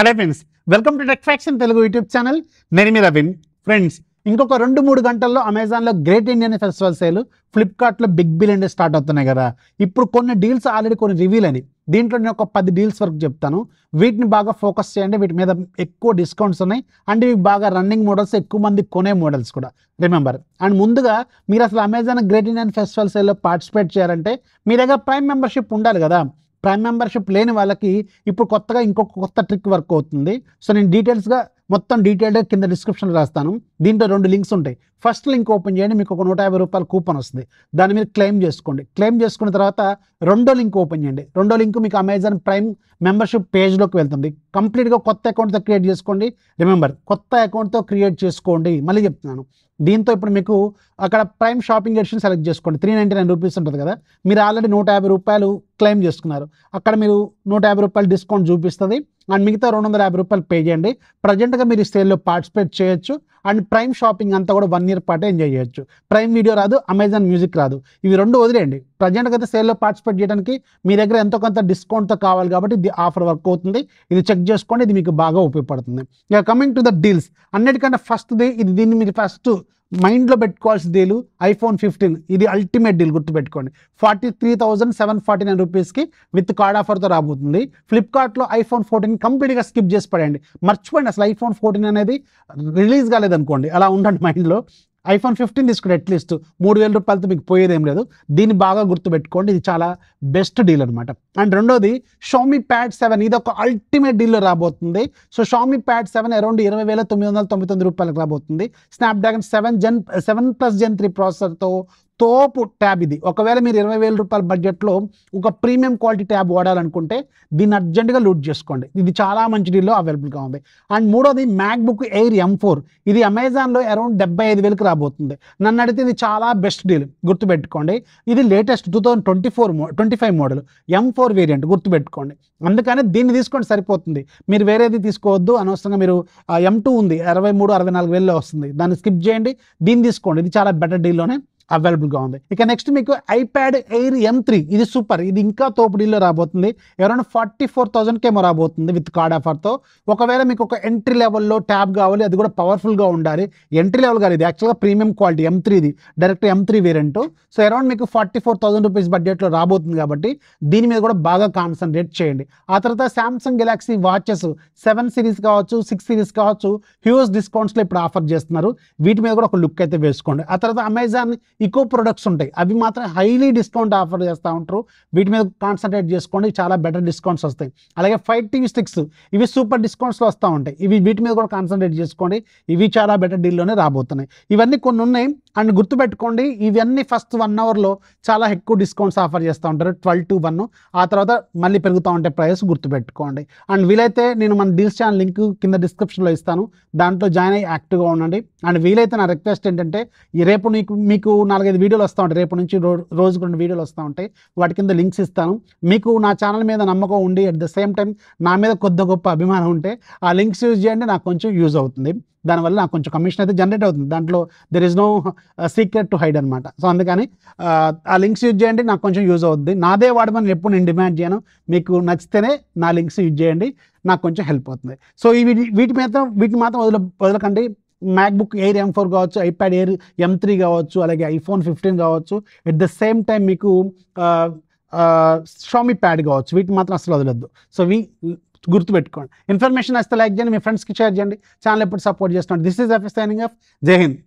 Hello friends, welcome to tech faction Telugu YouTube channel. నేను మీ రవిన్. Friends, ఇంకొక 2-3 గంటల్లో అమెజాన్లో గ్రేట్ ఇండియన్ ఫెస్టివల్ సేల్, ఫ్లిప్కార్ట్లో బిగ్ బిలియన్ డే స్టార్ట్ అవుతున్నాయి కదా. ఇప్పుడు కొన్ని డీల్స్ ఆల్రెడీ కొన్ని రివీల్ అని, దీంట్లో నేను ఒక 10 డీల్స్ వరకు చెప్తాను. వీటిని బాగా ఫోకస్ చేయండి. వీటి మీద ఎక్కువ డిస్కౌంట్స్ ఉన్నాయి అండ్ ఇవి బాగా రన్నింగ్ మోడల్స్, ఎక్కువ మంది కొనే మోడల్స్ కూడా రిమెంబర్. అండ్ ముందుగా మీరు అసలు అమెజాన్ గ్రేట్ ఇండియన్ ఫెస్టివల్ సేల్లో పార్టిసిపేట్ చేయాలంటే మీ దగ్గర ప్రైమ్ మెంబర్షిప్ ఉండాలి కదా. ప్రైమ్ మెంబర్షిప్ లేని వాళ్ళకి ఇప్పుడు కొత్తగా ఇంకొక కొత్త ట్రిక్ వర్క్ అవుతుంది. సో నేను డీటెయిల్స్గా మొత్తం డీటెయిల్గా కింద డిస్క్రిప్షన్లో రాస్తాను. దీంట్లో 2 లింక్స్ ఉంటాయి. ఫస్ట్ లింక్ ఓపెన్ చేయండి, మీకు ఒక 150 రూపాయల కూపన్ వస్తుంది. దాన్ని మీరు క్లెయిమ్ చేసుకోండి. క్లెయిమ్ చేసుకున్న తర్వాత రెండో లింక్ ఓపెన్ చేయండి. రెండో లింక్ మీకు అమెజాన్ ప్రైమ్ మెంబర్షిప్ పేజ్లోకి వెళ్తుంది. కంప్లీట్గా కొత్త అకౌంట్తో క్రియేట్ చేసుకోండి. రిమెంబర్, కొత్త అకౌంట్తో క్రియేట్ చేసుకోండి. మళ్ళీ చెప్తున్నాను. దీంతో ఇప్పుడు మీకు అక్కడ ప్రైమ్ షాపింగ్ ఎడిషన్ సెలెక్ట్ చేసుకోండి. 399 రూపీస్ ఉంటుంది కదా. మీరు ఆల్రెడీ 150 రూపాయలు క్లెయిమ్ చేసుకున్నారు. అక్కడ మీరు 150 రూపాయలు డిస్కౌంట్ చూపిస్తుంది అండ్ మిగతా 250 రూపాయలు పే చేయండి. ప్రజెంట్గా మీరు ఈ సేల్లో పార్టిసిపేట్ చేయొచ్చు అండ్ ప్రైమ్ షాపింగ్ అంతా కూడా 1 ఇయర్ పాటు ఎంజాయ్ చేయొచ్చు. ప్రైమ్ వీడియో రాదు, అమెజాన్ మ్యూజిక్ రాదు. ఇవి 2 వదిలేయండి. ప్రజెంట్గా అయితే సేల్లో పార్టిసిపేట్ చేయడానికి మీ దగ్గర ఎంతో కొంత డిస్కౌంట్తో కావాలి కాబట్టి ఇది ఆఫర్ వర్క్ అవుతుంది. ఇది చెక్ చేసుకోండి, ఇది మీకు బాగా ఉపయోగపడుతుంది. ఇక కమింగ్ టు ద డీల్స్, అన్నిటికంటే ఫస్ట్ది ఇది. దీన్ని మీరు ఫస్ట్ మైండ్లో పెట్టుకోవాల్సిన డీలు iPhone 15. ఇది అల్టిమేట్ డీల్, గుర్తుపెట్టుకోండి. 43,749 రూపీస్కి విత్ కార్డ్ ఆఫర్తో రాబోతుంది. ఫ్లిప్కార్ట్లో iPhone 14 కంప్లీట్గా స్కిప్ చేసి పడండి, మర్చిపోండి. అసలు iPhone 14 అనేది రిలీజ్ కాలేదనుకోండి, అలా ఉండండి మైండ్లో. iPhone 15 తీసుకుంటే అట్లీస్ట్ 3,000 రూపాయలతో మీకు పోయేదేం లేదు. దీన్ని బాగా గుర్తుపెట్టుకోండి, ఇది చాలా బెస్ట్ డీల్ అనమాట. అండ్ రెండోది Xiaomi Pad 7. ఇది ఒక అల్టిమేట్ డీల్లో రాబోతుంది. సో Xiaomi Pad 7 అరౌండ్ 20,999 రూపాయలకు రాబోతుంది. స్నాప్డ్రాగన్ 7+Gen 3 ప్రాసెసర్తో తోపు ట్యాబ్ ఇది. ఒకవేళ మీరు 20,000 రూపాయల బడ్జెట్లో ఒక ప్రీమియం క్వాలిటీ ట్యాబ్ వాడాలనుకుంటే దీన్ని అర్జెంటుగా లూట్ చేసుకోండి. ఇది చాలా మంచి డీల్లో అవైలబుల్గా ఉంది. అండ్ మూడోది MacBook Air M4. ఇది అమెజాన్లో అరౌండ్ 75,000కి రాబోతుంది. నన్ను అడిగితే ఇది చాలా బెస్ట్ డీల్, గుర్తుపెట్టుకోండి. ఇది లేటెస్ట్ 2025 మోడల్ M4 వేరియంట్, గుర్తుపెట్టుకోండి. అందుకని దీన్ని తీసుకోండి, సరిపోతుంది. మీరు వేరేది తీసుకోవద్దు అనవసరంగా. మీరు M2 ఉంది 63-64 వస్తుంది, దాన్ని స్కిప్ చేయండి. దీన్ని తీసుకోండి, ఇది చాలా బెటర్ డీల్లోనే అవైలబుల్గా ఉంది. ఇక నెక్స్ట్ మీకు iPad Air M3. ఇది సూపర్, ఇది ఇంకా తోపు డీల్లో రాబోతుంది. అరౌండ్ 44,000కి ఏమో రాబోతుంది విత్ కార్డ్ ఆఫర్తో. ఒకవేళ మీకు ఒక ఎంట్రీ లెవెల్లో ట్యాబ్ కావాలి, అది కూడా పవర్ఫుల్గా ఉండాలి. ఎంట్రీ లెవెల్ కాదు, ఇది యాక్చువల్గా ప్రీమియం క్వాలిటీ M3, ఇది direct M3 variant. So around మీకు 44,000 రూపీస్ బడ్జెట్లో రాబోతుంది కాబట్టి దీని మీద కూడా బాగా కాన్సన్ట్రేట్ చేయండి. ఆ తర్వాత సామ్సంగ్ గెలాక్సీ వాచెస్ 7 సిరీస్ కావచ్చు, 6 సిరీస్ కావచ్చు, హ్యూజ్ డిస్కౌంట్స్లో ఇప్పుడు ఆఫర్ చేస్తున్నారు. వీటి మీద కూడా ఒక లుక్ అయితే వేసుకోండి. ఆ తర్వాత అమెజాన్ ఈకో ప్రొడక్ట్స్ ఉంటాయి, అవి మాత్రం హైలీ డిస్కౌంట్ ఆఫర్ చేస్తూ ఉంటారు. వీటి మీద కాన్సన్ట్రేట్ చేసుకోండి, చాలా బెటర్ డిస్కౌంట్స్ వస్తాయి. అలాగే Fire TV స్టిక్స్, ఇవి సూపర్ డిస్కౌంట్స్లో వస్తూ ఉంటాయి. వీటి మీద కూడా కాన్సన్ట్రేట్ చేసుకోండి, ఇవి చాలా బెటర్ డీల్లోనే రాబోతున్నాయి. ఇవన్నీ కొన్ని ఉన్నాయి అండ్ గుర్తుపెట్టుకోండి, ఇవన్నీ ఫస్ట్ 1 అవర్లో చాలా ఎక్కువ డిస్కౌంట్స్ ఆఫర్ చేస్తూ ఉంటారు, 12 to 1. ఆ తర్వాత మళ్ళీ పెరుగుతూ ఉంటే ప్రైస్, గుర్తుపెట్టుకోండి. అండ్ వీలైతే నేను మన డీల్స్ ఛానల్ లింక్ కింద డిస్క్రిప్షన్లో ఇస్తాను, దాంట్లో జాయిన్ అయ్యి యాక్టివ్గా ఉండండి. అండ్ వీలైతే నా రిక్వెస్ట్ ఏంటంటే, ఈ రేపు మీకు 4-5 వీడియోలు వస్తూ ఉంటాయి. రేపు నుంచి రోజుకు 2 వీడియోలు వస్తూ ఉంటాయి, వాటి కింద లింక్స్ ఇస్తాను. మీకు నా ఛానల్ మీద నమ్మకం ఉండి అట్ ద సేమ్ టైం నా మీద కొద్ది గొప్ప అభిమానం ఉంటే ఆ లింక్స్ యూజ్ చేయండి, నాకు కొంచెం యూజ్ అవుతుంది. దానివల్ల నాకు కొంచెం కమిషన్ అయితే జనరేట్ అవుతుంది. దాంట్లో there is no secret to hide అనమాట. సో అందుకని ఆ లింక్స్ యూజ్ చేయండి, నాకు కొంచెం యూజ్ అవుతుంది. నాదే వాడమని ఎప్పుడు నేను డిమాండ్ చేయను, మీకు నచ్చితేనే నా లింక్స్ యూజ్ చేయండి, నాకు కొంచెం హెల్ప్ అవుతుంది. సో వీటిని మాత్రం వదలకండి. MacBook Air M4 కావచ్చు, iPad Air M3 కావచ్చు, అలాగే iPhone 15 కావచ్చు, ఎట్ ద సేమ్ టైం మీకు Xiaomi Pad కావచ్చు, వీటిని మాత్రం అసలు వదలొద్దు. సో గుర్తుపెట్టుకోండి. ఇన్ఫర్మేషన్ వస్తే లైక్ చేయండి, మీ ఫ్రెండ్స్కి షేర్ చేయండి. ఛానల్ ఎప్పుడు సపోర్ట్ చేస్తున్నాడు. This is F signing off. జై హింద్.